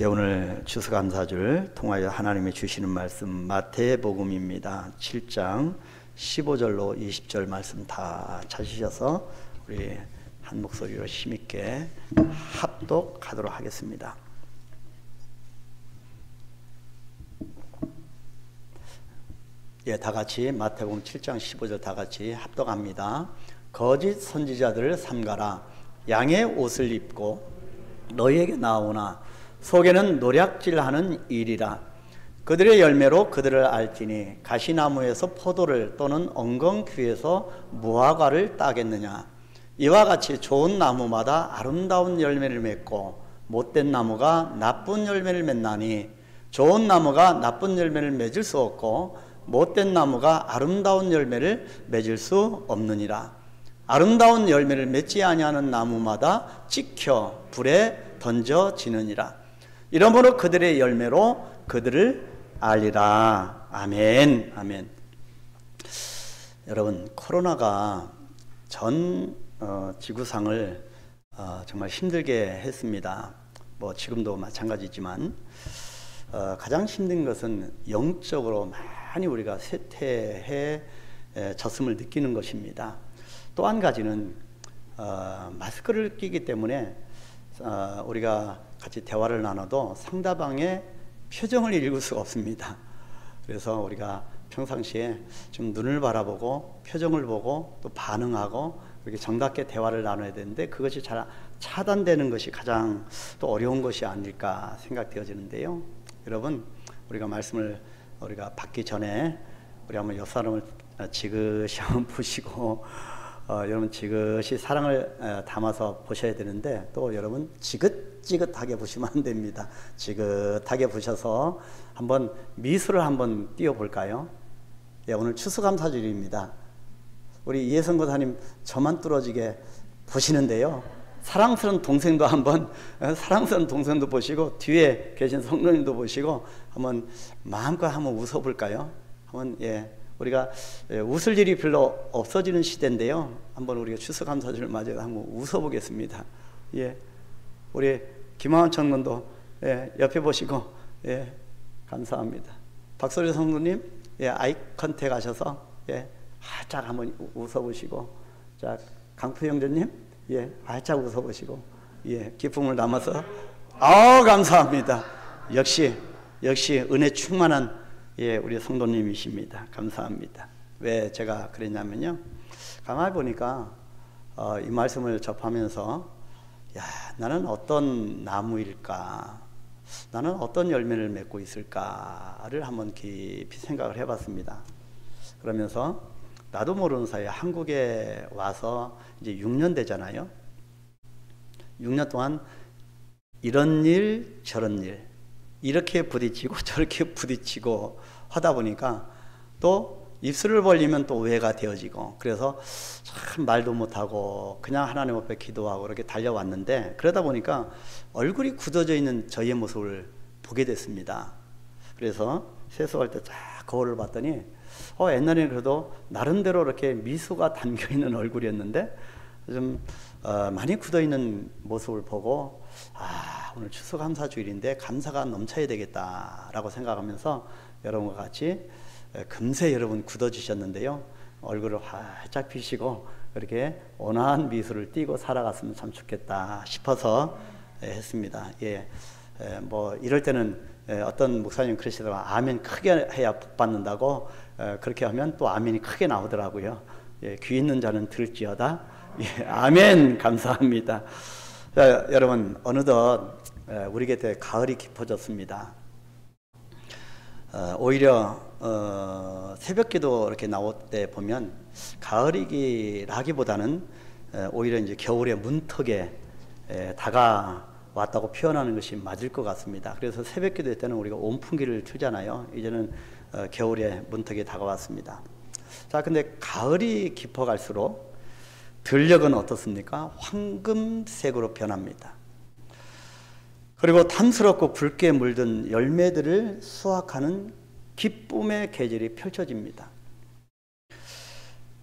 예, 오늘 추수감사절 통하여 하나님이 주시는 말씀 마태복음입니다. 7장 15절로 20절 말씀 다 찾으셔서 우리 한 목소리로 힘있게 합독하도록 하겠습니다. 예, 다 같이 마태복음 7장 15절 다 같이 합독합니다. 거짓 선지자들을 삼가라. 양의 옷을 입고 너희에게 나오나 속에는 노략질하는 일이라. 그들의 열매로 그들을 알지니 가시나무에서 포도를 또는 엉겅퀴에서 무화과를 따겠느냐. 이와 같이 좋은 나무마다 아름다운 열매를 맺고 못된 나무가 나쁜 열매를 맺나니 좋은 나무가 나쁜 열매를 맺을 수 없고 못된 나무가 아름다운 열매를 맺을 수 없느니라. 아름다운 열매를 맺지 아니하는 나무마다 찍혀 불에 던져지느니라. 이러므로 그들의 열매로 그들을 알리라. 아멘. 아멘. 여러분, 코로나가 전 지구상을 정말 힘들게 했습니다. 뭐 지금도 마찬가지지만 가장 힘든 것은 영적으로 많이 우리가 쇠퇴해 졌음을 느끼는 것입니다. 또 한 가지는 마스크를 끼기 때문에 우리가 같이 대화를 나눠도 상대방의 표정을 읽을 수가 없습니다. 그래서 우리가 평상시에 좀 눈을 바라보고 표정을 보고 또 반응하고 이렇게 정답게 대화를 나눠야 되는데 그것이 잘 차단되는 것이 가장 또 어려운 것이 아닐까 생각되어지는데요. 여러분, 우리가 말씀을 우리가 받기 전에 우리 한번 옆 사람을 지그시 한번 보시고 여러분 지그시 사랑을 담아서 보셔야 되는데 또 여러분 지긋지긋하게 보시면 안 됩니다. 지긋하게 보셔서 한번 미소를 한번 띄워볼까요? 예, 오늘 추수감사절입니다. 우리 이혜성 권사님 저만 뚫어지게 보시는데요. 사랑스러운 동생도 한번 사랑스러운 동생도 보시고 뒤에 계신 성도님도 보시고 한번 마음껏 한번 웃어볼까요? 한번 우리가 웃을 일이 별로 없어지는 시대인데요. 한번 우리가 추수감사절을 맞이해서 한번 웃어보겠습니다. 예, 우리 김하원 청년도 옆에 보시고 감사합니다. 박소리 성도님 아이 컨택 하셔서 활짝 한번 웃어보시고, 자 강표 형제님 활짝 웃어보시고 기쁨을 담아서 감사합니다. 역시 은혜 충만한 우리 성도님이십니다. 감사합니다. 왜 제가 그랬냐면요, 가만히 보니까 이 말씀을 접하면서 나는 어떤 나무일까, 나는 어떤 열매를 맺고 있을까를 한번 깊이 생각을 해봤습니다. 그러면서 나도 모르는 사이에 한국에 와서 이제 6년 되잖아요. 6년 동안 이런 일 저런 일 이렇게 부딪히고 저렇게 부딪히고 하다 보니까 또 입술을 벌리면 또 오해가 되어지고, 그래서 참 말도 못하고 그냥 하나님 앞에 기도하고 이렇게 달려왔는데, 그러다 보니까 얼굴이 굳어져 있는 저의 모습을 보게 됐습니다. 그래서 세수할 때 쫙 거울을 봤더니 옛날에는 그래도 나름대로 이렇게 미소가 담겨있는 얼굴이었는데 좀 많이 굳어있는 모습을 보고 오늘 추수감사주일인데 감사가 넘쳐야 되겠다라고 생각하면서 여러분과 같이 금세 여러분 굳어지셨는데요. 얼굴을 활짝 피시고 이렇게 온화한 미소를 띠고 살아갔으면 참 좋겠다 싶어서 했습니다. 뭐 이럴 때는 어떤 목사님 그러시더라고요. 아멘 크게 해야 복 받는다고. 그렇게 하면 또 아멘이 크게 나오더라고요. 귀 있는 자는 들을지어다. 아멘. 감사합니다. 자, 여러분, 어느덧 우리 곁에 가을이 깊어졌습니다. 오히려 새벽기도 이렇게 나올 때 보면 가을이라기보다는 오히려 이제 겨울의 문턱에 다가왔다고 표현하는 것이 맞을 것 같습니다. 그래서 새벽기도 때는 우리가 온풍기를 틀잖아요. 이제는 겨울의 문턱에 다가왔습니다. 자, 근데 가을이 깊어갈수록 들녘은 어떻습니까? 황금색으로 변합니다. 그리고 탐스럽고 붉게 물든 열매들을 수확하는 기쁨의 계절이 펼쳐집니다.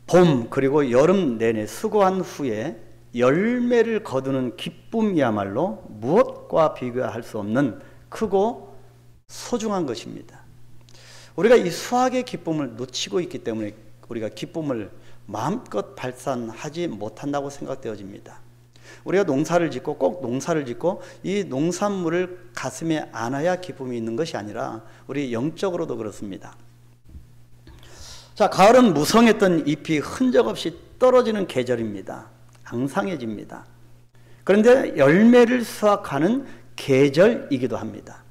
봄 그리고 여름 내내 수고한 후에 열매를 거두는 기쁨이야말로 무엇과 비교할 수 없는 크고 소중한 것입니다. 우리가 이 수확의 기쁨을 놓치고 있기 때문에 우리가 기쁨을 마음껏 발산하지 못한다고 생각되어집니다. 우리가 농사를 짓고 꼭 농사를 짓고 이 농산물을 가슴에 안아야 기쁨이 있는 것이 아니라 우리 영적으로도 그렇습니다. 자, 가을은 무성했던 잎이 흔적 없이 떨어지는 계절입니다. 앙상해집니다. 그런데 열매를 수확하는 계절이기도 합니다.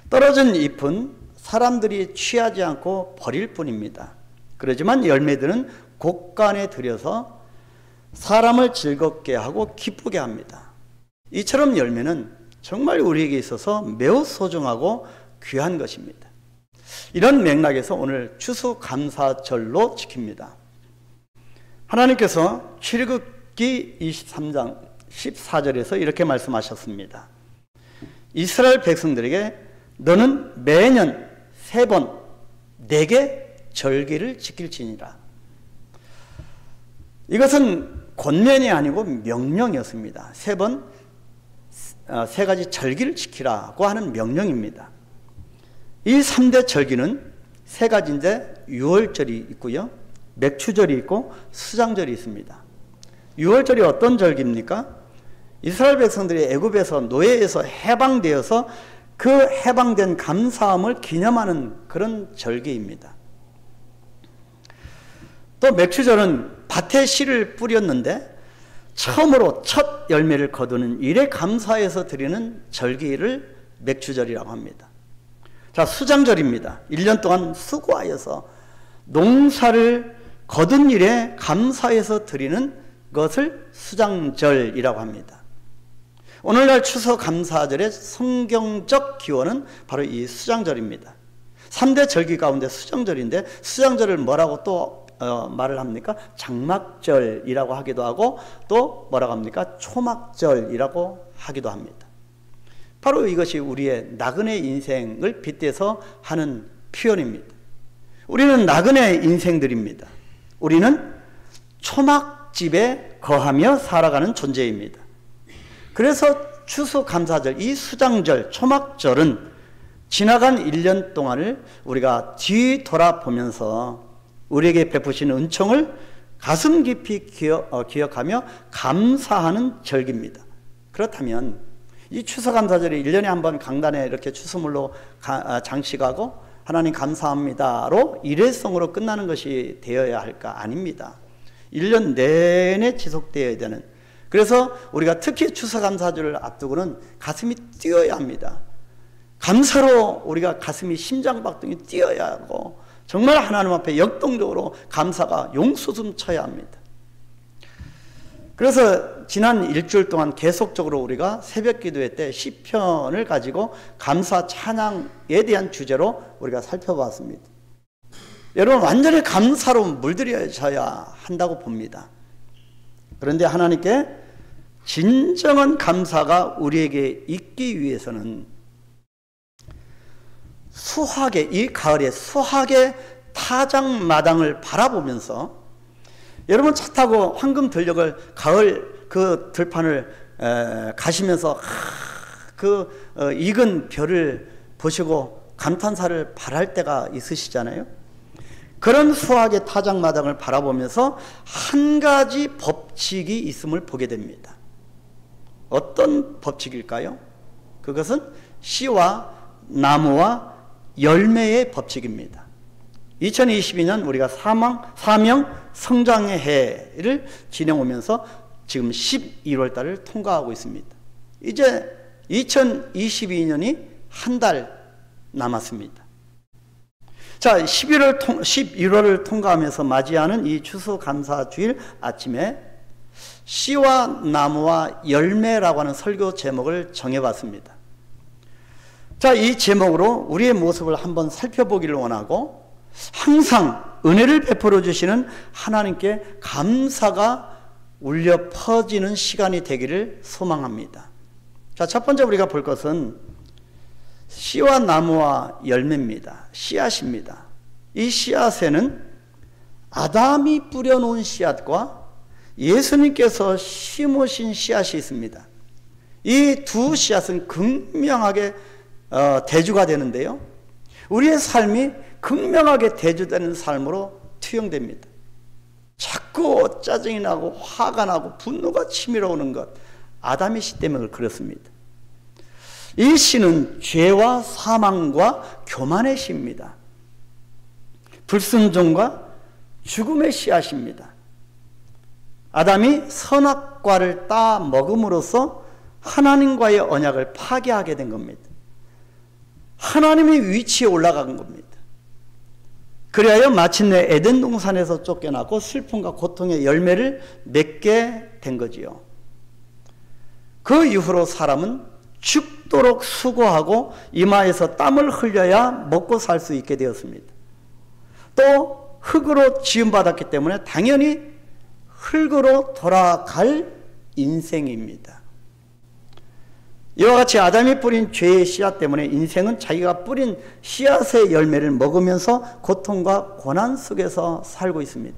떨어진 잎은 사람들이 취하지 않고 버릴 뿐입니다. 그렇지만 열매들은 곳간에 들여서 사람을 즐겁게 하고 기쁘게 합니다. 이처럼 열매는 정말 우리에게 있어서 매우 소중하고 귀한 것입니다. 이런 맥락에서 오늘 추수감사절로 지킵니다. 하나님께서 출애굽기 23장 14절에서 이렇게 말씀하셨습니다. 이스라엘 백성들에게 너는 매년 3번 내게 절기를 지킬지니라. 이것은 권면이 아니고 명령이었습니다. 3번 3가지 절기를 지키라고 하는 명령입니다. 이 3대 절기는 3가지인데 유월절이 있고요, 맥추절이 있고 수장절이 있습니다. 유월절이 어떤 절기입니까? 이스라엘 백성들이 애굽에서 노예에서 해방되어서 그 해방된 감사함을 기념하는 그런 절기입니다. 또 맥추절은 밭에 씨를 뿌렸는데 처음으로 첫 열매를 거두는 일에 감사해서 드리는 절기를 맥추절이라고 합니다. 자, 수장절입니다. 1년 동안 수고하여서 농사를 거둔 일에 감사해서 드리는 것을 수장절이라고 합니다. 오늘날 추수감사절의 성경적 기원은 바로 이 수장절입니다. 3대 절기 가운데 수장절인데 수장절을 뭐라고 또 말을 합니까? 장막절이라고 하기도 하고 또 뭐라고 합니까? 초막절이라고 하기도 합니다. 바로 이것이 우리의 나그네 인생을 빗대서 하는 표현입니다. 우리는 나그네 인생들입니다. 우리는 초막집에 거하며 살아가는 존재입니다. 그래서 추수감사절, 이 수장절, 초막절은 지나간 1년 동안을 우리가 뒤돌아보면서 우리에게 베푸신 은총을 가슴 깊이 기억하며 감사하는 절기입니다. 그렇다면 이 추수감사절이 1년에 한 번 강단에 이렇게 추수물로 장식하고 하나님 감사합니다로 일회성으로 끝나는 것이 되어야 할까? 아닙니다. 1년 내내 지속되어야 되는, 그래서 우리가 특히 추수감사절을 앞두고는 가슴이 뛰어야 합니다. 감사로 우리가 가슴이 심장박동이 뛰어야 하고 정말 하나님 앞에 역동적으로 감사가 용솟음 쳐야 합니다. 그래서 지난 일주일 동안 계속적으로 우리가 새벽 기도회 때 시편을 가지고 감사 찬양에 대한 주제로 우리가 살펴봤습니다. 여러분, 완전히 감사로 물들여져야 한다고 봅니다. 그런데 하나님께 진정한 감사가 우리에게 있기 위해서는 수확의, 이 가을에 수확의 타작마당을 바라보면서, 여러분 차 타고 황금들녘을 가을 그 들판을 가시면서 익은 벼를 보시고 감탄사를 발할 때가 있으시잖아요. 그런 수확의 타작마당을 바라보면서 한 가지 법칙이 있음을 보게 됩니다. 어떤 법칙일까요? 그것은 씨와 나무와 열매의 법칙입니다. 2022년 우리가 사명 성장의 해를 지내오면서 지금 11월 달을 통과하고 있습니다. 이제 2022년이 한 달 남았습니다. 자, 11월을 통과하면서 맞이하는 이 추수감사주일 아침에 씨와 나무와 열매라고 하는 설교 제목을 정해봤습니다. 자, 이 제목으로 우리의 모습을 한번 살펴보기를 원하고, 항상 은혜를 베풀어 주시는 하나님께 감사가 울려 퍼지는 시간이 되기를 소망합니다. 자, 첫 번째 우리가 볼 것은 씨와 나무와 열매입니다. 씨앗입니다. 이 씨앗에는 아담이 뿌려놓은 씨앗과 예수님께서 심으신 씨앗이 있습니다. 이 두 씨앗은 극명하게 대주가 되는데요. 우리의 삶이 극명하게 대주되는 삶으로 투영됩니다. 자꾸 짜증이 나고 화가 나고 분노가 치밀어 오는 것, 아담의 씨 때문에 그렇습니다. 이 씨는 죄와 사망과 교만의 씨입니다. 불순종과 죽음의 씨앗입니다. 아담이 선악과를 따 먹음으로써 하나님과의 언약을 파괴하게 된 겁니다. 하나님의 위치에 올라간 겁니다. 그리하여 마침내 에덴 동산에서 쫓겨나고 슬픔과 고통의 열매를 맺게 된 거지요. 그 이후로 사람은 죽도록 수고하고 이마에서 땀을 흘려야 먹고 살 수 있게 되었습니다. 또 흙으로 지음받았기 때문에 당연히 흙으로 돌아갈 인생입니다. 이와 같이 아담이 뿌린 죄의 씨앗 때문에 인생은 자기가 뿌린 씨앗의 열매를 먹으면서 고통과 고난 속에서 살고 있습니다.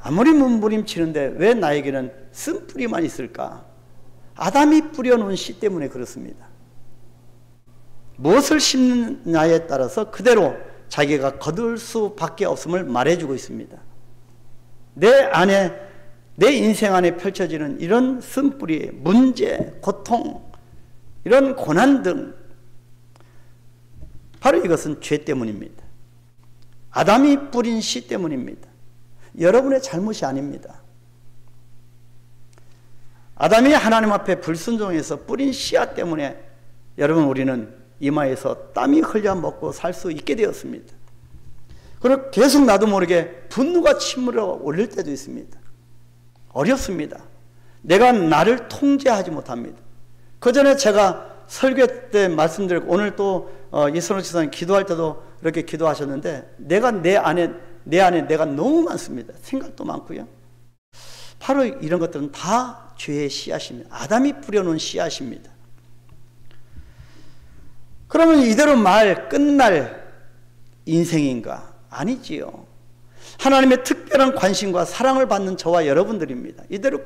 아무리 몸부림치는데 왜 나에게는 쓴뿌리만 있을까? 아담이 뿌려놓은 씨 때문에 그렇습니다. 무엇을 심느냐에 따라서 그대로 자기가 거둘 수밖에 없음을 말해주고 있습니다. 내 인생 안에 펼쳐지는 이런 쓴뿌리, 문제, 고통, 이런 고난 등 바로 이것은 죄 때문입니다. 아담이 뿌린 씨 때문입니다. 여러분의 잘못이 아닙니다. 아담이 하나님 앞에 불순종해서 뿌린 씨앗 때문에 여러분 우리는 이마에서 땀이 흘려 먹고 살 수 있게 되었습니다. 그리고 계속 나도 모르게 분노가 치밀어 올릴 때도 있습니다. 어렵습니다. 내가 나를 통제하지 못합니다. 그 전에 제가 설교 때 말씀드렸고 오늘 또 이선호 지사님 기도할 때도 이렇게 기도하셨는데 내 안에 내가 너무 많습니다. 생각도 많고요. 바로 이런 것들은 다 죄의 씨앗입니다. 아담이 뿌려놓은 씨앗입니다. 그러면 이대로 끝날 인생인가? 아니지요. 하나님의 특별한 관심과 사랑을 받는 저와 여러분들입니다. 이대로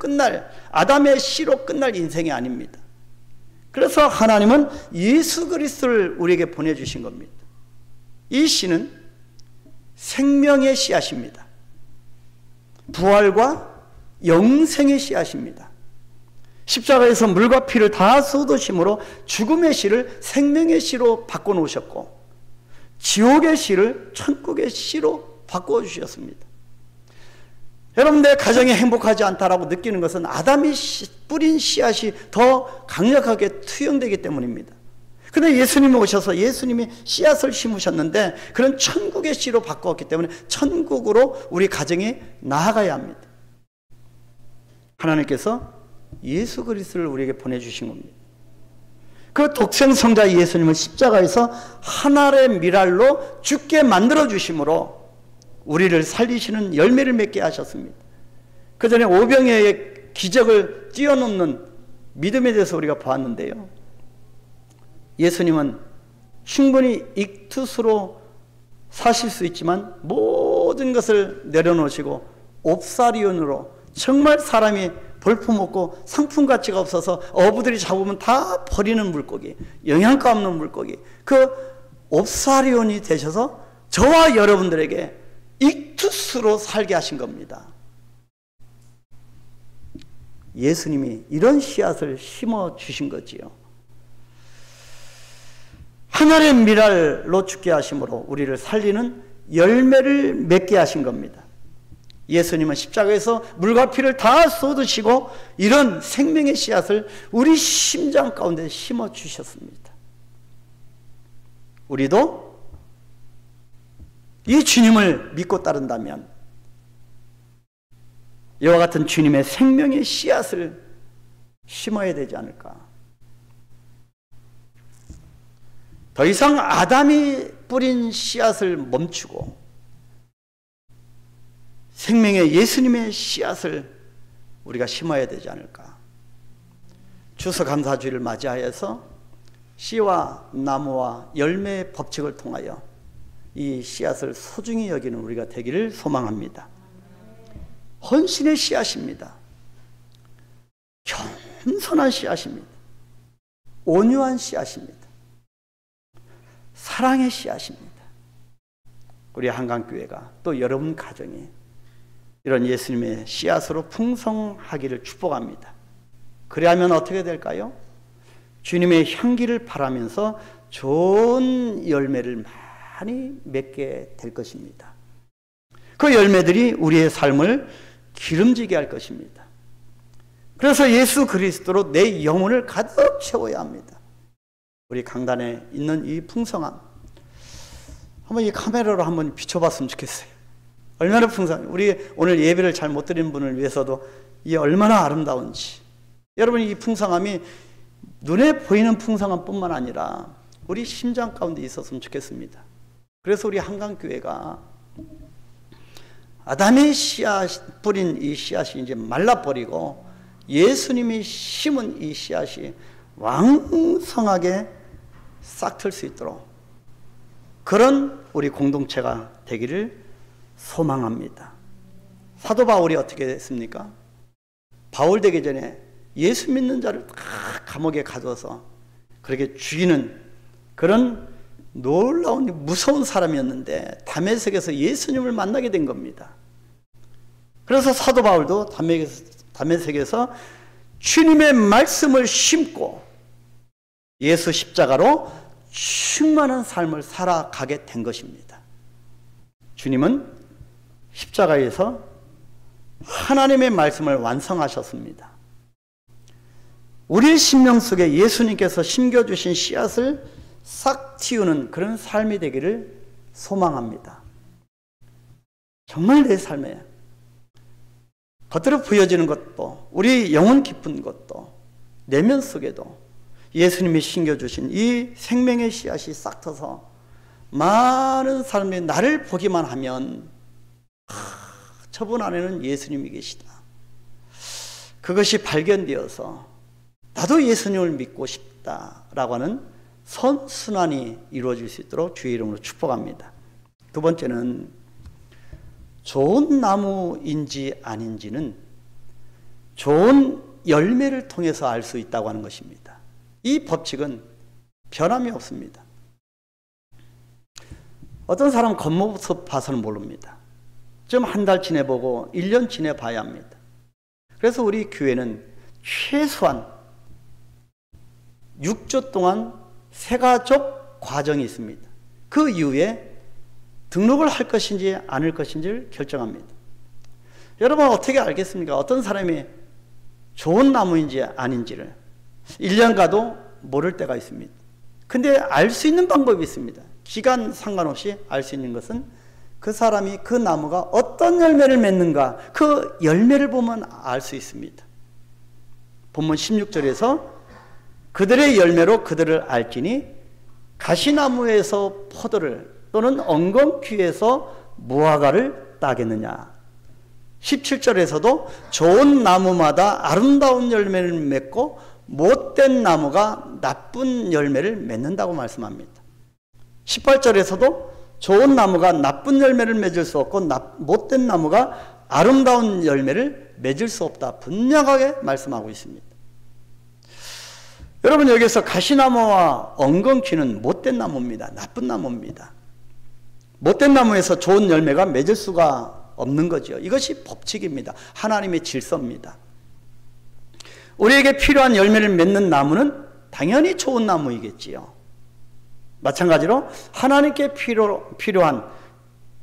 아담의 씨로 끝날 인생이 아닙니다. 그래서 하나님은 예수 그리스도를 우리에게 보내주신 겁니다. 이 씨는 생명의 씨앗입니다. 부활과 영생의 씨앗입니다. 십자가에서 물과 피를 다 쏟으심으로 죽음의 씨를 생명의 씨로 바꿔놓으셨고 지옥의 씨를 천국의 씨로 바꿔주셨습니다. 여러분 내 가정이 행복하지 않다라고 느끼는 것은 아담이 뿌린 씨앗이 더 강력하게 투영되기 때문입니다. 그런데 예수님이 오셔서 예수님이 씨앗을 심으셨는데 그런 천국의 씨로 바꾸었기 때문에 천국으로 우리 가정이 나아가야 합니다. 하나님께서 예수 그리스도를 우리에게 보내주신 겁니다. 그 독생성자 예수님을 십자가에서 하늘의 미랄로 죽게 만들어 주심으로 우리를 살리시는 열매를 맺게 하셨습니다. 그 전에 오병이어의 기적을 뛰어넘는 믿음에 대해서 우리가 보았는데요. 예수님은 충분히 익투스로 사실 수 있지만 모든 것을 내려놓으시고 옵사리온으로 정말 사람이 볼품없고 상품 가치가 없어서 어부들이 잡으면 다 버리는 물고기, 영양가 없는 물고기, 그 옵사리온이 되셔서 저와 여러분들에게 익투스로 살게 하신 겁니다. 예수님이 이런 씨앗을 심어 주신 거지요. 하늘의 미랄로 죽게 하심으로 우리를 살리는 열매를 맺게 하신 겁니다. 예수님은 십자가에서 물과 피를 다 쏟으시고 이런 생명의 씨앗을 우리 심장 가운데 심어 주셨습니다. 우리도 이 주님을 믿고 따른다면 이와 같은 주님의 생명의 씨앗을 심어야 되지 않을까. 더 이상 아담이 뿌린 씨앗을 멈추고 생명의 예수님의 씨앗을 우리가 심어야 되지 않을까. 추수감사주의를 맞이하여서 씨와 나무와 열매의 법칙을 통하여 이 씨앗을 소중히 여기는 우리가 되기를 소망합니다. 헌신의 씨앗입니다. 겸손한 씨앗입니다. 온유한 씨앗입니다. 사랑의 씨앗입니다. 우리 한강교회가 또 여러분 가정이 이런 예수님의 씨앗으로 풍성하기를 축복합니다. 그리하면 어떻게 될까요? 주님의 향기를 바라면서 좋은 열매를 많이 맺게 될 것입니다. 그 열매들이 우리의 삶을 기름지게 할 것입니다. 그래서 예수 그리스도로 내 영혼을 가득 채워야 합니다. 우리 강단에 있는 이 풍성함, 한번 이 카메라로 한번 비춰봤으면 좋겠어요. 얼마나 풍성해요. 우리 오늘 예배를 잘 못 드리는 분을 위해서도 이 얼마나 아름다운지. 여러분, 이 풍성함이 눈에 보이는 풍성함뿐만 아니라 우리 심장 가운데 있었으면 좋겠습니다. 그래서 우리 한강교회가 아담의 씨앗 뿌린 이 씨앗이 이제 말라버리고 예수님이 심은 이 씨앗이 왕성하게 싹틀 수 있도록 그런 우리 공동체가 되기를 소망합니다. 사도 바울이 어떻게 했습니까? 바울 되기 전에 예수 믿는 자를 다 감옥에 가둬서 그렇게 죽이는 그런 놀라운 무서운 사람이었는데 다메섹에서 예수님을 만나게 된 겁니다. 그래서 사도 바울도 다메섹에서 주님의 말씀을 심고 예수 십자가로 충만한 삶을 살아가게 된 것입니다. 주님은 십자가에서 하나님의 말씀을 완성하셨습니다. 우리의 심령 속에 예수님께서 심겨주신 씨앗을 싹 틔우는 그런 삶이 되기를 소망합니다. 정말 내 삶에 겉으로 보여지는 것도 우리 영혼 깊은 것도 내면 속에도 예수님이 심겨주신 이 생명의 씨앗이 싹 터서 많은 사람들이 나를 보기만 하면 저분 안에는 예수님이 계시다. 그것이 발견되어서 나도 예수님을 믿고 싶다라고 하는 선순환이 이루어질 수 있도록 주의 이름으로 축복합니다. 두 번째는 좋은 나무인지 아닌지는 좋은 열매를 통해서 알 수 있다고 하는 것입니다. 이 법칙은 변함이 없습니다. 어떤 사람은 겉모습 봐서는 모릅니다. 좀 한 달 지내보고 1년 지내봐야 합니다. 그래서 우리 교회는 최소한 6주 동안 세가족 과정이 있습니다. 그 이후에 등록을 할 것인지 아닐 것인지를 결정합니다. 여러분 어떻게 알겠습니까? 어떤 사람이 좋은 나무인지 아닌지를 1년 가도 모를 때가 있습니다. 근데 알 수 있는 방법이 있습니다. 기간 상관없이 알 수 있는 것은 그 사람이 그 나무가 어떤 열매를 맺는가 그 열매를 보면 알 수 있습니다. 본문 16절에서 그들의 열매로 그들을 알지니 가시나무에서 포도를 또는 엉겅퀴에서 무화과를 따겠느냐. 17절에서도 좋은 나무마다 아름다운 열매를 맺고 못된 나무가 나쁜 열매를 맺는다고 말씀합니다. 18절에서도 좋은 나무가 나쁜 열매를 맺을 수 없고 못된 나무가 아름다운 열매를 맺을 수 없다. 분명하게 말씀하고 있습니다. 여러분 여기서 가시나무와 엉겅퀴는 못된 나무입니다. 나쁜 나무입니다. 못된 나무에서 좋은 열매가 맺을 수가 없는 거죠. 이것이 법칙입니다. 하나님의 질서입니다. 우리에게 필요한 열매를 맺는 나무는 당연히 좋은 나무이겠지요. 마찬가지로 하나님께 필요한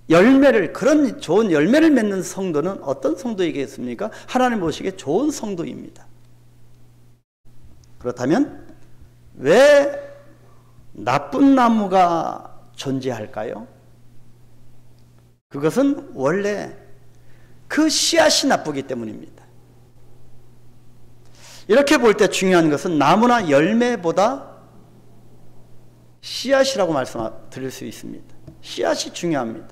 열매를 그런 좋은 열매를 맺는 성도는 어떤 성도이겠습니까? 하나님 보시기에 좋은 성도입니다. 그렇다면 왜 나쁜 나무가 존재할까요? 그것은 원래 그 씨앗이 나쁘기 때문입니다. 이렇게 볼 때 중요한 것은 나무나 열매보다 씨앗이라고 말씀드릴 수 있습니다. 씨앗이 중요합니다.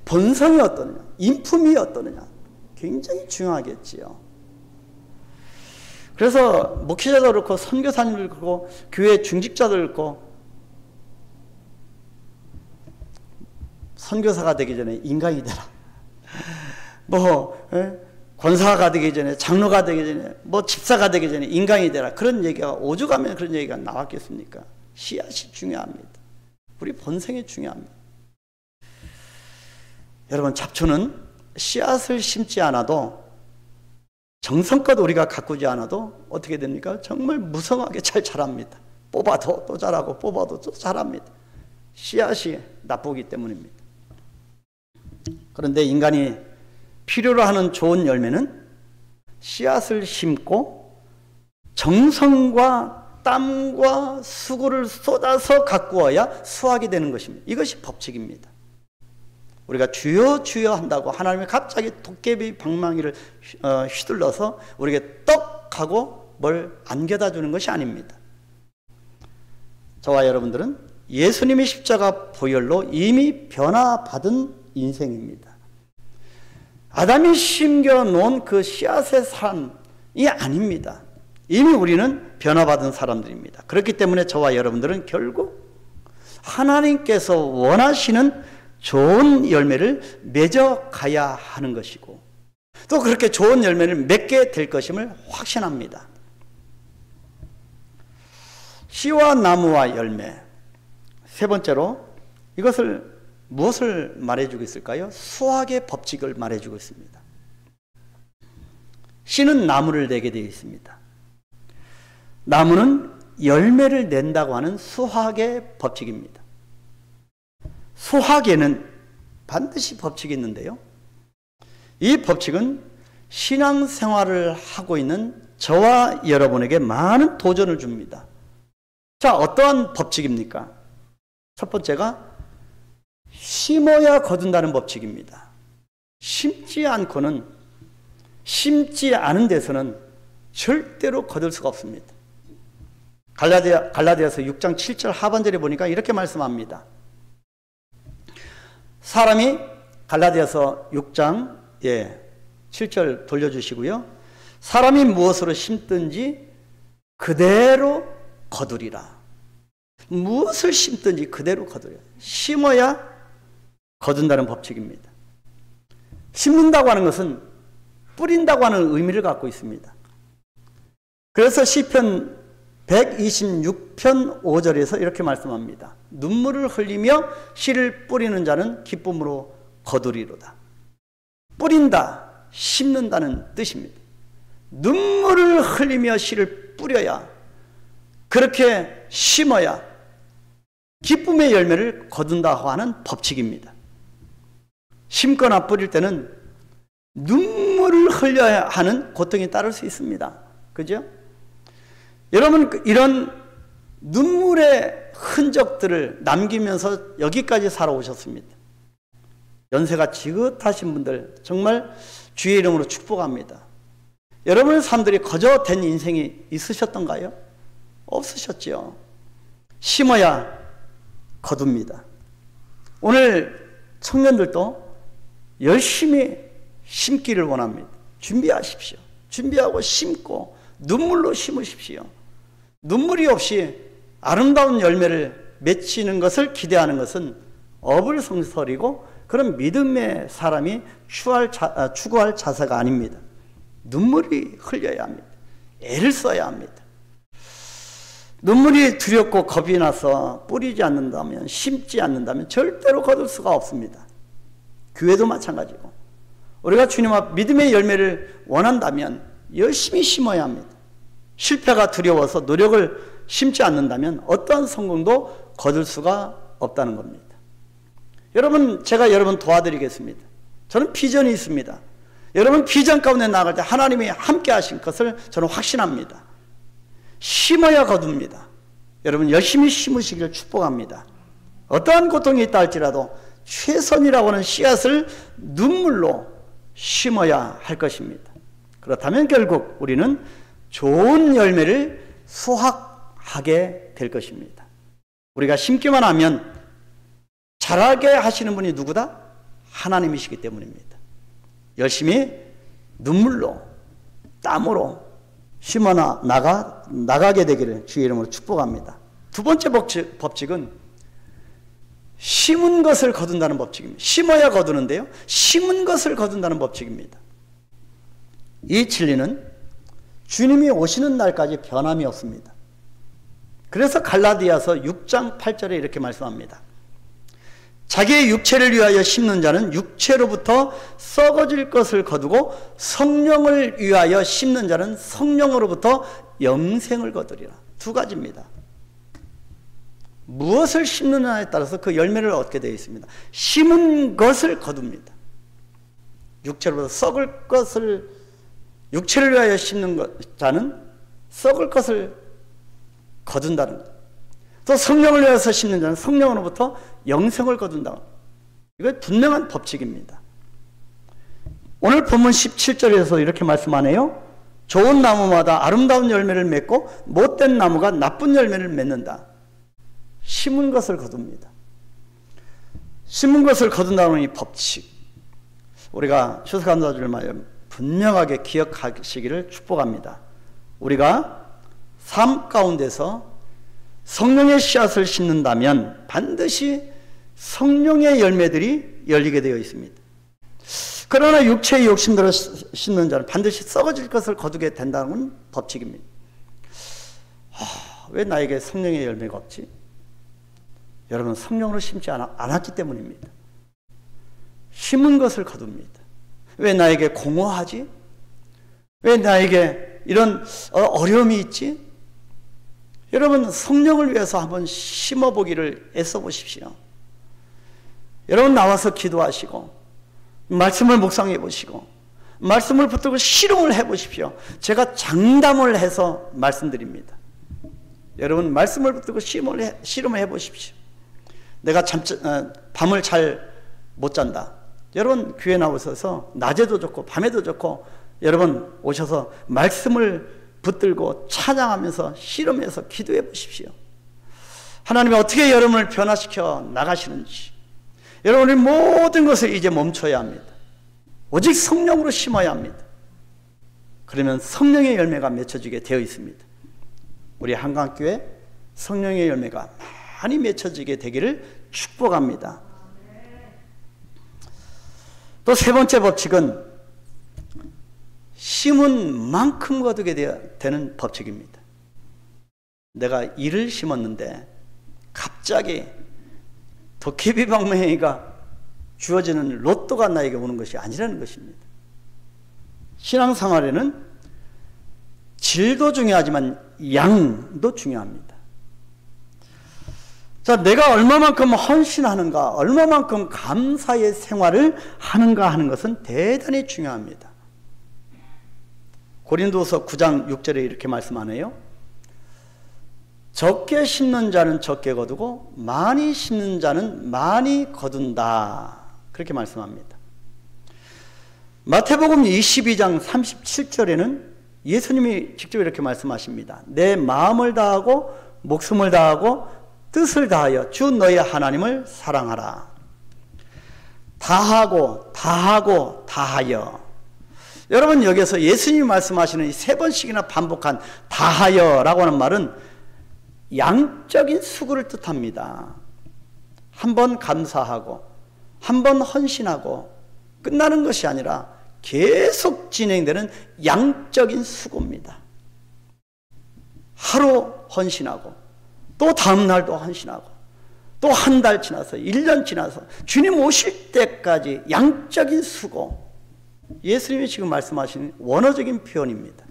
본성이 어떠느냐, 인품이 어떠느냐 굉장히 중요하겠지요. 그래서 목회자도 그렇고 선교사님도 그렇고 교회 중직자도 그렇고 선교사가 되기 전에 인간이 되라. 권사가 되기 전에, 장로가 되기 전에, 뭐 집사가 되기 전에 인간이 되라, 그런 얘기가 오죽하면 그런 얘기가 나왔겠습니까? 씨앗이 중요합니다. 우리 본생이 중요합니다. 여러분, 잡초는 씨앗을 심지 않아도, 정성껏 우리가 가꾸지 않아도 어떻게 됩니까? 정말 무성하게 잘 자랍니다. 뽑아도 또 자라고 뽑아도 또 자랍니다. 씨앗이 나쁘기 때문입니다. 그런데 인간이 필요로 하는 좋은 열매는 씨앗을 심고 정성과 땀과 수고를 쏟아서 가꾸어야 수확이 되는 것입니다. 이것이 법칙입니다. 우리가 주여 주여 한다고 하나님이 갑자기 도깨비 방망이를 휘둘러서 우리에게 떡 하고 뭘 안겨다 주는 것이 아닙니다. 저와 여러분들은 예수님의 십자가 보혈로 이미 변화받은 인생입니다. 아담이 심겨놓은 그 씨앗의 삶이 아닙니다. 이미 우리는 변화받은 사람들입니다. 그렇기 때문에 저와 여러분들은 결국 하나님께서 원하시는 좋은 열매를 맺어가야 하는 것이고, 또 그렇게 좋은 열매를 맺게 될 것임을 확신합니다. 씨와 나무와 열매, 세 번째로 이것을 무엇을 말해주고 있을까요? 수학의 법칙을 말해주고 있습니다. 씨는 나무를 내게 되어 있습니다. 나무는 열매를 낸다고 하는 수학의 법칙입니다. 수학에는 반드시 법칙이 있는데요, 이 법칙은 신앙생활을 하고 있는 저와 여러분에게 많은 도전을 줍니다. 자, 어떠한 법칙입니까? 첫 번째가 심어야 거둔다는 법칙입니다. 심지 않은 데서는 절대로 거둘 수가 없습니다. 갈라디아서 6장 7절 하반절에 보니까 이렇게 말씀합니다. 사람이, 갈라디아서 6장 7절 돌려주시고요, 사람이 무엇으로 심든지 그대로 거두리라. 무엇을 심든지 그대로 거두리라. 심어야 거둔다는 법칙입니다. 심는다고 하는 것은 뿌린다고 하는 의미를 갖고 있습니다. 그래서 시편 126편 5절에서 이렇게 말씀합니다. 눈물을 흘리며 씨를 뿌리는 자는 기쁨으로 거두리로다. 뿌린다, 심는다는 뜻입니다. 눈물을 흘리며 씨를 뿌려야, 그렇게 심어야 기쁨의 열매를 거둔다고 하는 법칙입니다. 심거나 뿌릴 때는 눈물을 흘려야 하는 고통이 따를 수 있습니다. 그죠? 여러분, 이런 눈물의 흔적들을 남기면서 여기까지 살아오셨습니다. 연세가 지긋하신 분들 정말 주의 이름으로 축복합니다. 여러분의 삶들이 거저된 인생이 있으셨던가요? 없으셨죠. 심어야 거둡니다. 오늘 청년들도 열심히 심기를 원합니다. 준비하십시오. 준비하고 심고 눈물로 심으십시오. 눈물이 없이 아름다운 열매를 맺히는 것을 기대하는 것은 어불성설이고 그런 믿음의 사람이 추구할 자세가 아닙니다. 눈물이 흘려야 합니다. 애를 써야 합니다. 눈물이 두렵고 겁이 나서 뿌리지 않는다면, 심지 않는다면 절대로 거둘 수가 없습니다. 교회도 마찬가지고, 우리가 주님 앞 믿음의 열매를 원한다면 열심히 심어야 합니다. 실패가 두려워서 노력을 심지 않는다면 어떠한 성공도 거둘 수가 없다는 겁니다. 여러분, 제가 여러분 도와드리겠습니다. 저는 비전이 있습니다. 여러분 비전 가운데 나아갈 때 하나님이 함께 하신 것을 저는 확신합니다. 심어야 거둡니다. 여러분 열심히 심으시길 축복합니다. 어떠한 고통이 있다 할지라도 최선이라고 하는 씨앗을 눈물로 심어야 할 것입니다. 그렇다면 결국 우리는 좋은 열매를 수확하게 될 것입니다. 우리가 심기만 하면 자라게 하시는 분이 누구다? 하나님이시기 때문입니다. 열심히 눈물로, 땀으로 심어 나가게 되기를 주의 이름으로 축복합니다. 두 번째 법칙은 심은 것을 거둔다는 법칙입니다. 심어야 거두는데요, 심은 것을 거둔다는 법칙입니다. 이 진리는 주님이 오시는 날까지 변함이 없습니다. 그래서 갈라디아서 6장 8절에 이렇게 말씀합니다. 자기의 육체를 위하여 심는 자는 육체로부터 썩어질 것을 거두고 성령을 위하여 심는 자는 성령으로부터 영생을 거두리라. 두 가지입니다. 무엇을 심느냐에 따라서 그 열매를 얻게 되어 있습니다. 심은 것을 거둡니다. 육체로부터 썩을 것을, 육체를 위하여 심는 자는 썩을 것을 거둔다는 것. 또 성령을 위해서 심는 자는 성령으로부터 영생을 거둔다. 이거 분명한 법칙입니다. 오늘 본문 17절에서 이렇게 말씀하네요. 좋은 나무마다 아름다운 열매를 맺고 못된 나무가 나쁜 열매를 맺는다. 심은 것을 거둡니다. 심은 것을 거둔다는 이 법칙, 우리가 추수감사주를 말하여 분명하게 기억하시기를 축복합니다. 우리가 삶 가운데서 성령의 씨앗을 심는다면 반드시 성령의 열매들이 열리게 되어 있습니다. 그러나 육체의 욕심대로 심는 자는 반드시 썩어질 것을 거두게 된다는 법칙입니다. 왜 나에게 성령의 열매가 없지? 여러분, 성령으로 심지 않았기 때문입니다. 심은 것을 거둡니다. 왜 나에게 공허하지? 왜 나에게 이런 어려움이 있지? 여러분, 성령을 위해서 한번 심어보기를 애써보십시오. 여러분, 나와서 기도하시고 말씀을 묵상해 보시고 말씀을 붙들고 실험을 해보십시오. 제가 장담을 해서 말씀드립니다. 여러분, 말씀을 붙들고 실험을 해보십시오. 내가 밤을 잘 못 잔다. 여러분, 교회 나오셔서 낮에도 좋고 밤에도 좋고 여러분 오셔서 말씀을 붙들고 찬양하면서 실험해서 기도해 보십시오. 하나님이 어떻게 여러분을 변화시켜 나가시는지. 여러분이 모든 것을 이제 멈춰야 합니다. 오직 성령으로 심어야 합니다. 그러면 성령의 열매가 맺혀지게 되어 있습니다. 우리 한강교회 성령의 열매가 많이 맺혀지게 되기를 축복합니다. 또 세 번째 법칙은 심은 만큼 거두게 되는 법칙입니다. 내가 이를 심었는데 갑자기 도깨비방망이가 주어지는 로또가 나에게 오는 것이 아니라는 것입니다. 신앙생활에는 질도 중요하지만 양도 중요합니다. 자, 내가 얼마만큼 헌신하는가, 얼마만큼 감사의 생활을 하는가 하는 것은 대단히 중요합니다. 고린도서 9장 6절에 이렇게 말씀하네요. 적게 심는 자는 적게 거두고 많이 심는 자는 많이 거둔다. 그렇게 말씀합니다. 마태복음 22장 37절에는 예수님이 직접 이렇게 말씀하십니다. 내 마음을 다하고 목숨을 다하고 뜻을 다하여 주 너의 하나님을 사랑하라. 다하고 다하여. 여러분, 여기서 예수님이 말씀하시는 이 세 번씩이나 반복한 다하여라고 하는 말은 양적인 수고를 뜻합니다. 한 번 감사하고 한 번 헌신하고 끝나는 것이 아니라 계속 진행되는 양적인 수고입니다. 하루 헌신하고 또 다음 날도 헌신하고 또 한 달 지나서 1년 지나서 주님 오실 때까지 양적인 수고. 예수님이 지금 말씀하시는 원어적인 표현입니다.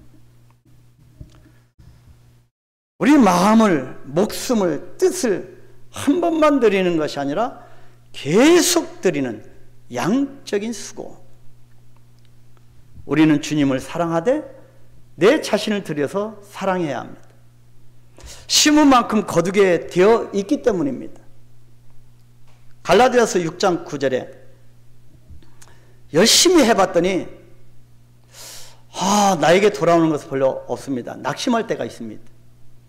우리 마음을, 목숨을, 뜻을 한 번만 드리는 것이 아니라 계속 드리는 양적인 수고. 우리는 주님을 사랑하되 내 자신을 들여서 사랑해야 합니다. 심은 만큼 거두게 되어 있기 때문입니다. 갈라디아서 6장 9절에 열심히 해봤더니 나에게 돌아오는 것은 별로 없습니다. 낙심할 때가 있습니다.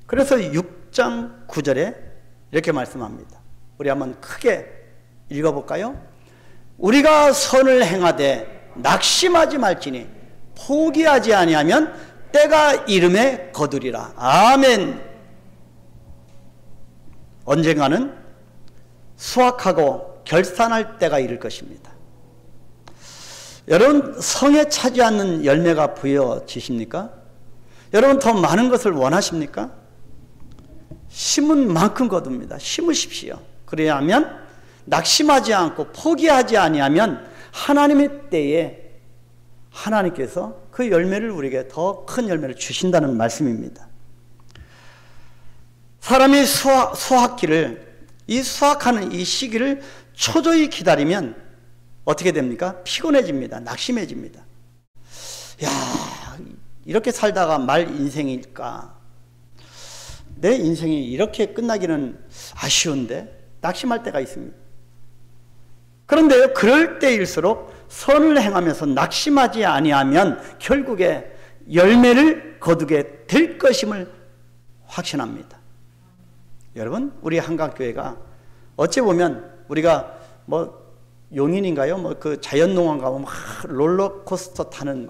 그래서 6장 9절에 이렇게 말씀합니다. 우리 한번 크게 읽어볼까요? 우리가 선을 행하되 낙심하지 말지니 포기하지 아니하면 때가 이름에 거두리라. 아멘. 언젠가는 수확하고 결산할 때가 이를 것입니다. 여러분 성에 차지 않는 열매가 보여지십니까? 여러분 더 많은 것을 원하십니까? 심은 만큼 거둡니다. 심으십시오. 그래야 하면 낙심하지 않고 포기하지 아니하면 하나님의 때에 하나님께서 그 열매를 우리에게 더 큰 열매를 주신다는 말씀입니다. 사람이 수확기를 이 수확하는 이 시기를 초조히 기다리면 어떻게 됩니까? 피곤해집니다. 낙심해집니다. 야, 이렇게 살다가 말 인생일까? 내 인생이 이렇게 끝나기는 아쉬운데 낙심할 때가 있습니다. 그런데요, 그럴 때일수록 선을 행하면서 낙심하지 아니하면 결국에 열매를 거두게 될 것임을 확신합니다. 여러분, 우리 한강교회가 어찌 보면 우리가 뭐 용인인가요? 뭐 그 자연농원 가면 막 롤러코스터 타는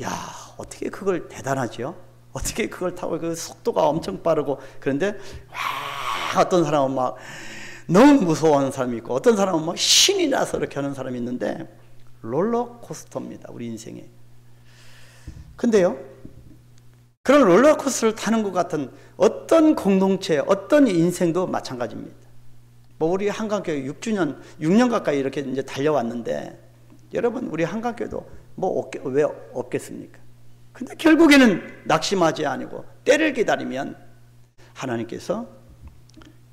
야, 어떻게 그걸 대단하죠? 어떻게 그걸 타고 그 속도가 엄청 빠르고 그런데 어떤 사람은 막 너무 무서워하는 사람이 있고 어떤 사람은 막 신이 나서 이렇게 하는 사람이 있는데 롤러코스터입니다. 우리 인생에. 근데요, 그런 롤러코스터를 타는 것 같은 어떤 공동체, 어떤 인생도 마찬가지입니다. 뭐 우리 한강교회 6년 가까이 이렇게 이제 달려왔는데 여러분 우리 한강교회도 뭐 왜 없겠습니까? 근데 결국에는 낙심하지 아니고 때를 기다리면 하나님께서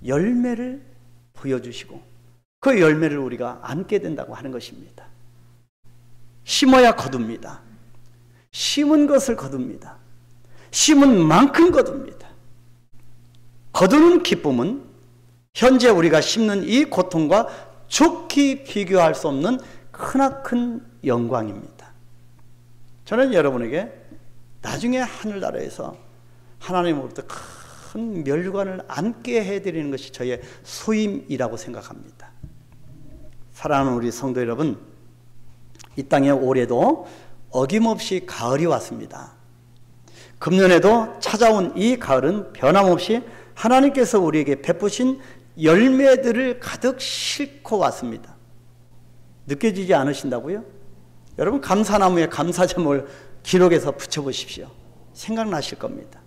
열매를 보여주시고 그 열매를 우리가 안게 된다고 하는 것입니다. 심어야 거둡니다. 심은 것을 거둡니다. 심은 만큼 거둡니다. 거두는 기쁨은 현재 우리가 심는 이 고통과 좋게 비교할 수 없는 크나큰 영광입니다. 저는 여러분에게 나중에 하늘나라에서 하나님으로부터 큰 멸관을 안게 해드리는 것이 저의 소임이라고 생각합니다. 사랑하는 우리 성도 여러분, 이 땅에 올해도 어김없이 가을이 왔습니다. 금년에도 찾아온 이 가을은 변함없이 하나님께서 우리에게 베푸신 열매들을 가득 싣고 왔습니다. 느껴지지 않으신다고요? 여러분 감사나무에 감사점을 기록해서 붙여보십시오. 생각나실 겁니다.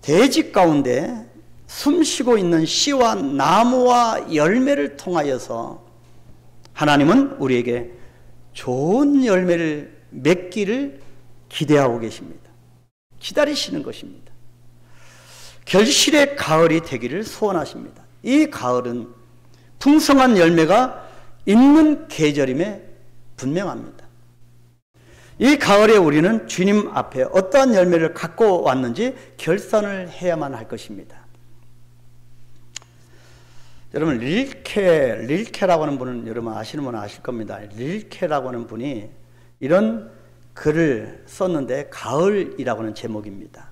대지 가운데 숨쉬고 있는 씨와 나무와 열매를 통하여서 하나님은 우리에게 좋은 열매를 맺기를 기대하고 계십니다. 기다리시는 것입니다. 결실의 가을이 되기를 소원하십니다. 이 가을은 풍성한 열매가 있는 계절임에 분명합니다. 이 가을에 우리는 주님 앞에 어떠한 열매를 갖고 왔는지 결산을 해야만 할 것입니다. 여러분 릴케라고 하는 분은 여러분 아시는 분은 아실 겁니다. 릴케라고 하는 분이 이런 글을 썼는데 가을이라고 하는 제목입니다.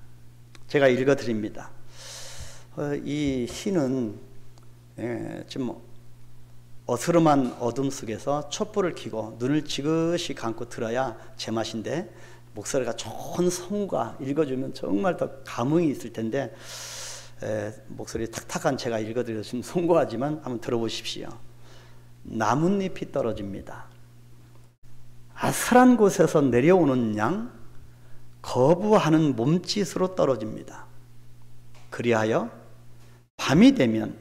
제가 읽어드립니다. 이 시는 좀 어스름한 어둠 속에서 촛불을 켜고 눈을 지그시 감고 들어야 제맛인데 목소리가 좋은 성우가 읽어주면 정말 더 감흥이 있을 텐데 목소리 탁탁한 제가 읽어드려서 좀 송구하지만 한번 들어보십시오. 나뭇잎이 떨어집니다. 아슬한 곳에서 내려오는 양 거부하는 몸짓으로 떨어집니다. 그리하여 밤이 되면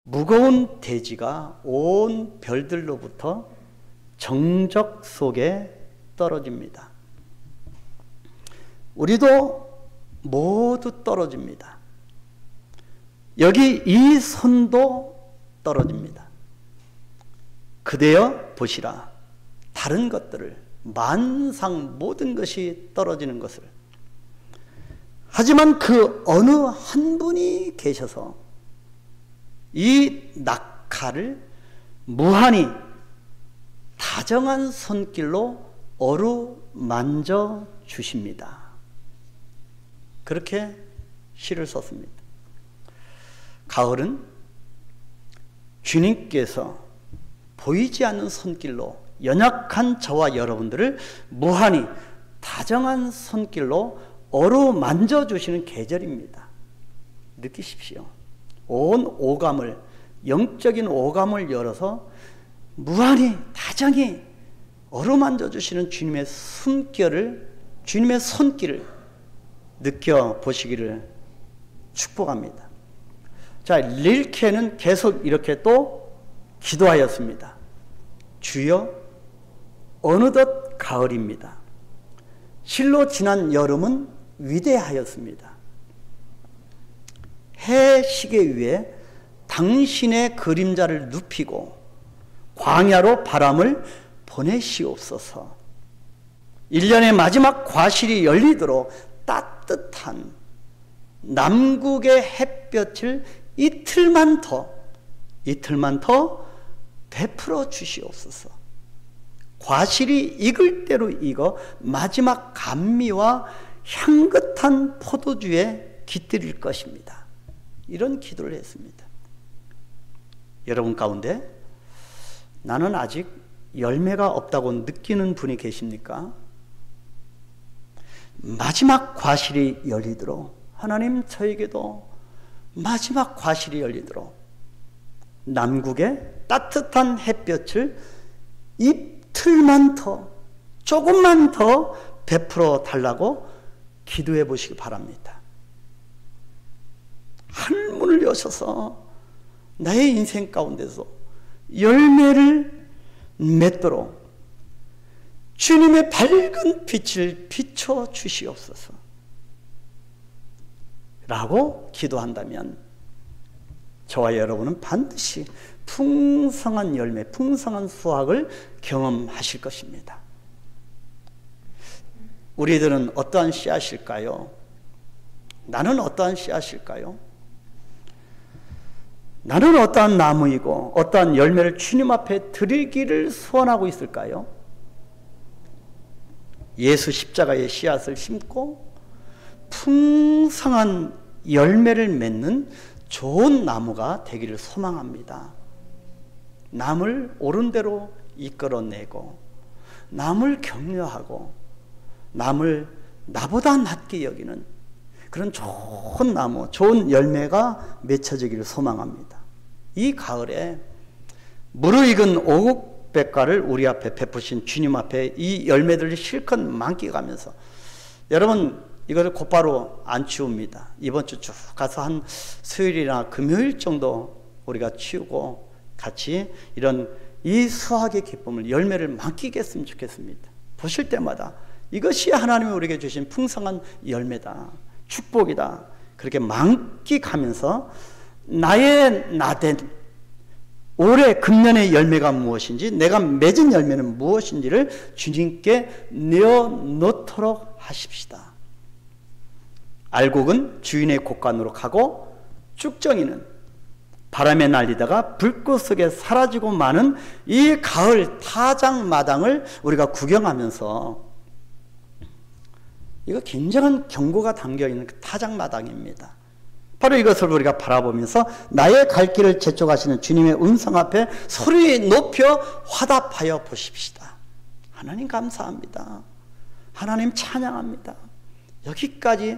무거운 대지가 온 별들로부터 정적 속에 떨어집니다. 우리도 모두 떨어집니다. 여기 이 손도 떨어집니다. 그대여 보시라. 다른 것들을 만상 모든 것이 떨어지는 것을. 하지만 그 어느 한 분이 계셔서 이 낙하를 무한히 다정한 손길로 어루만져 주십니다. 그렇게 시를 썼습니다. 가을은 주님께서 보이지 않는 손길로 연약한 저와 여러분들을 무한히 다정한 손길로 어루만져 주시는 계절입니다. 느끼십시오. 온 오감을, 영적인 오감을 열어서 무한히 다정히 어루만져 주시는 주님의 숨결을, 주님의 손길을 느껴보시기를 축복합니다. 자, 릴케는 계속 이렇게 또 기도하였습니다. 주여, 어느덧 가을입니다. 실로 지난 여름은 위대하였습니다. 해 시계 위에 당신의 그림자를 눕히고 광야로 바람을 보내시옵소서. 1년의 마지막 과실이 열리도록 따뜻한 남국의 햇볕을 이틀만 더 베풀어 주시옵소서. 과실이 익을 대로 익어 마지막 감미와 향긋한 포도주에 깃들일 것입니다. 이런 기도를 했습니다. 여러분 가운데 나는 아직 열매가 없다고 느끼는 분이 계십니까? 마지막 과실이 열리도록 하나님, 저에게도 마지막 과실이 열리도록 남국의 따뜻한 햇볕을 이틀만 더, 조금만 더 베풀어 달라고 기도해 보시기 바랍니다. 한문을 여셔서 나의 인생 가운데서 열매를 맺도록 주님의 밝은 빛을 비춰 주시옵소서 라고 기도한다면 저와 여러분은 반드시 풍성한 열매, 풍성한 수확을 경험하실 것입니다. 우리들은 어떠한 씨앗일까요? 나는 어떠한 씨앗일까요? 나는 어떠한 나무이고 어떠한 열매를 주님 앞에 드리기를 소원하고 있을까요? 예수 십자가의 씨앗을 심고 풍성한 열매를 맺는 좋은 나무가 되기를 소망합니다. 남을 옳은 대로 이끌어내고 남을 격려하고 남을 나보다 낮게 여기는 그런 좋은 나무, 좋은 열매가 맺혀지기를 소망합니다. 이 가을에 무르익은 오곡백과를 우리 앞에 베푸신 주님 앞에 이 열매들을 실컷 만끽하면서 여러분 이것을 곧바로 안 치웁니다. 이번 주 쭉 가서 한 수요일이나 금요일 정도 우리가 치우고 같이 이런 이 수확의 기쁨을, 열매를 만끽했으면 좋겠습니다. 보실 때마다 이것이 하나님이 우리에게 주신 풍성한 열매다, 축복이다, 그렇게 만끽하면서 나의 나된 올해 금년의 열매가 무엇인지, 내가 맺은 열매는 무엇인지를 주님께 내어놓도록 하십시다. 알곡은 주인의 곳간으로 가고 쭉정이는 바람에 날리다가 불꽃 속에 사라지고 마는 이 가을 타작마당을 우리가 구경하면서, 이거 굉장한 경고가 담겨있는 그 타작마당입니다. 바로 이것을 우리가 바라보면서 나의 갈 길을 재촉하시는 주님의 음성 앞에 소리 높여 화답하여 보십시다. 하나님 감사합니다. 하나님 찬양합니다. 여기까지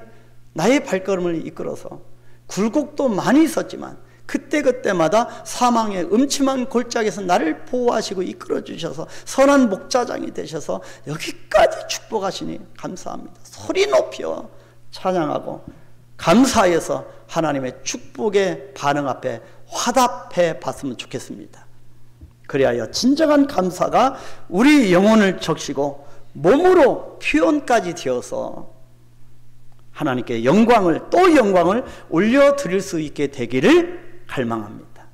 나의 발걸음을 이끌어서 굴곡도 많이 있었지만 그때그때마다 사망의 음침한 골짜기에서 나를 보호하시고 이끌어 주셔서 선한 목자장이 되셔서 여기까지 축복하시니 감사합니다. 소리 높여 찬양하고 감사해서 하나님의 축복의 반응 앞에 화답해 봤으면 좋겠습니다. 그리하여 진정한 감사가 우리 영혼을 적시고 몸으로 표현까지 되어서 하나님께 영광을, 또 영광을 올려드릴 수 있게 되기를 갈망합니다.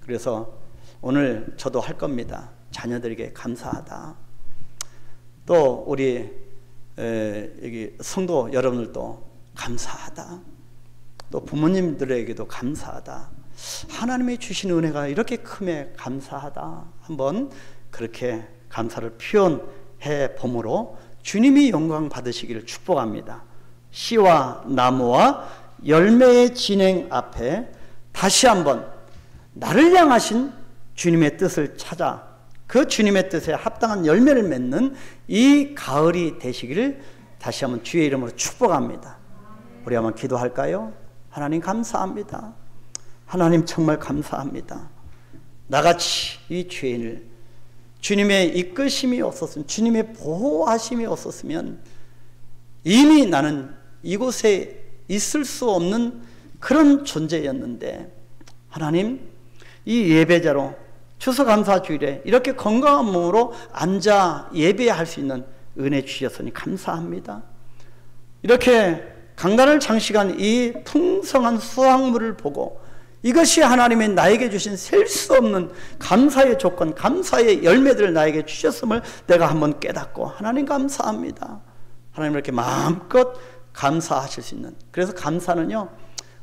그래서 오늘 저도 할 겁니다. 자녀들에게 감사하다. 또 우리 여기 성도 여러분들도 감사하다. 또 부모님들에게도 감사하다. 하나님이 주신 은혜가 이렇게 크매 감사하다. 한번 그렇게 감사를 표현해 봄으로 주님이 영광 받으시기를 축복합니다. 씨와 나무와 열매의 진행 앞에 다시 한번 나를 향하신 주님의 뜻을 찾아 그 주님의 뜻에 합당한 열매를 맺는 이 가을이 되시기를 다시 한번 주의 이름으로 축복합니다. 우리 한번 기도할까요? 하나님 감사합니다. 하나님 정말 감사합니다. 나같이 이 죄인을 주님의 이끄심이 없었으면, 주님의 보호하심이 없었으면 이미 나는 이곳에 있을 수 없는 그런 존재였는데, 하나님, 이 예배자로 추수감사주일에 이렇게 건강한 몸으로 앉아 예배할 수 있는 은혜 주셨으니 감사합니다. 이렇게 강단을 장식한 이 풍성한 수확물을 보고 이것이 하나님이 나에게 주신 셀 수 없는 감사의 조건, 감사의 열매들을 나에게 주셨음을 내가 한번 깨닫고, 하나님 감사합니다. 하나님 이렇게 마음껏 감사하실 수 있는, 그래서 감사는요,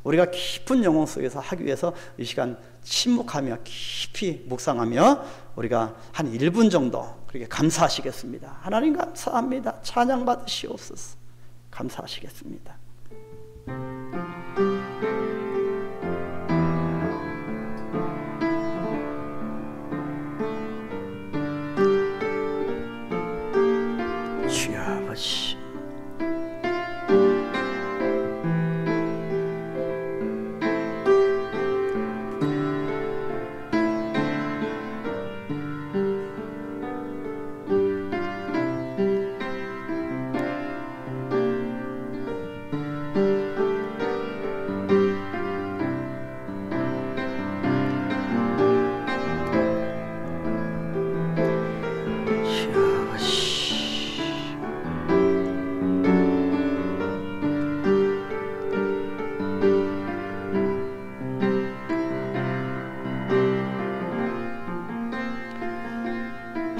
우리가 깊은 영혼 속에서 하기 위해서 이 시간 침묵하며 깊이 묵상하며 우리가 한 1분 정도 그렇게 감사하시겠습니다. 하나님 감사합니다. 찬양 받으시옵소서. 감사하시겠습니다. 주여 아버지,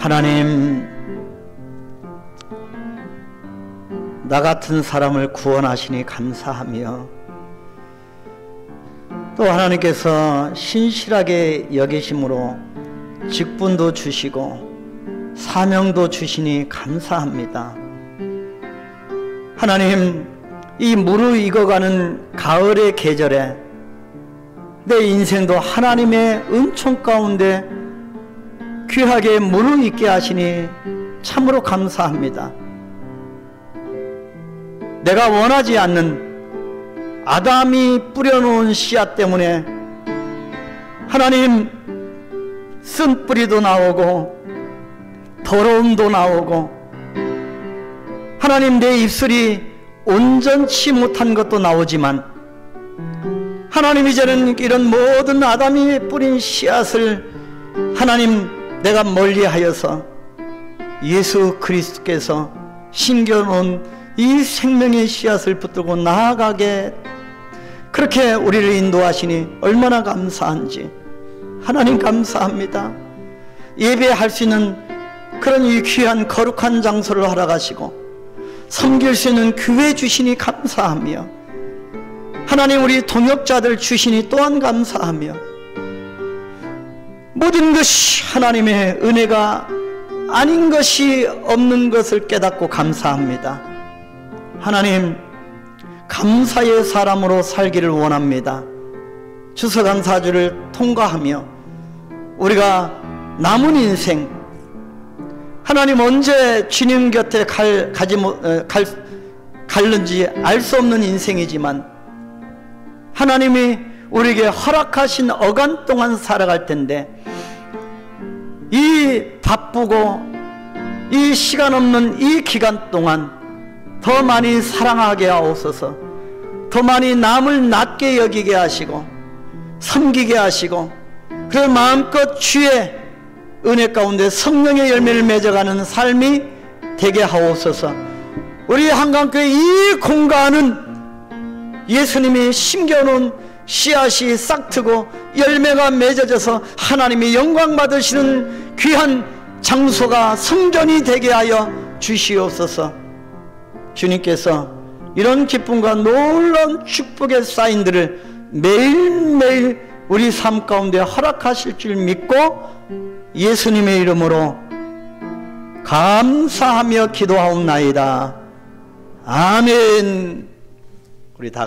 하나님, 나 같은 사람을 구원하시니 감사하며, 또 하나님께서 신실하게 여기심으로 직분도 주시고 사명도 주시니 감사합니다. 하나님, 이 무르익어가는 가을의 계절에 내 인생도 하나님의 은총 가운데 귀하게 무르익게 하시니 참으로 감사합니다. 내가 원하지 않는 아담이 뿌려놓은 씨앗 때문에 하나님, 쓴뿌리도 나오고 더러움도 나오고, 하나님, 내 입술이 온전치 못한 것도 나오지만, 하나님, 이제는 이런 모든 아담이 뿌린 씨앗을 하나님, 내가 멀리하여서 예수 그리스도께서 심겨놓은 이 생명의 씨앗을 붙들고 나아가게, 그렇게 우리를 인도하시니 얼마나 감사한지 하나님 감사합니다. 예배할 수 있는 그런 이 귀한 거룩한 장소를 허락하시고 섬길 수 있는 교회 주시니 감사하며, 하나님, 우리 동역자들 주시니 또한 감사하며, 모든 것이 하나님의 은혜가 아닌 것이 없는 것을 깨닫고 감사합니다. 하나님, 감사의 사람으로 살기를 원합니다. 추수감사주를 통과하며 우리가 남은 인생, 하나님, 언제 주님 곁에 갈는지 알 수 없는 인생이지만, 하나님이 우리에게 허락하신 어간 동안 살아갈 텐데, 이 바쁘고 이 시간 없는 이 기간 동안 더 많이 사랑하게 하옵소서. 더 많이 남을 낮게 여기게 하시고 섬기게 하시고, 그래서 마음껏 주의 은혜 가운데 성령의 열매를 맺어가는 삶이 되게 하옵소서. 우리 한강교회 이 공간은 예수님이 심겨놓은 씨앗이 싹트고 열매가 맺어져서 하나님이 영광 받으시는 귀한 장소가 성전이 되게 하여 주시옵소서. 주님께서 이런 기쁨과 놀라운 축복의 사인들을 매일매일 우리 삶 가운데 허락하실 줄 믿고 예수님의 이름으로 감사하며 기도하옵나이다. 아멘. 우리 다 같이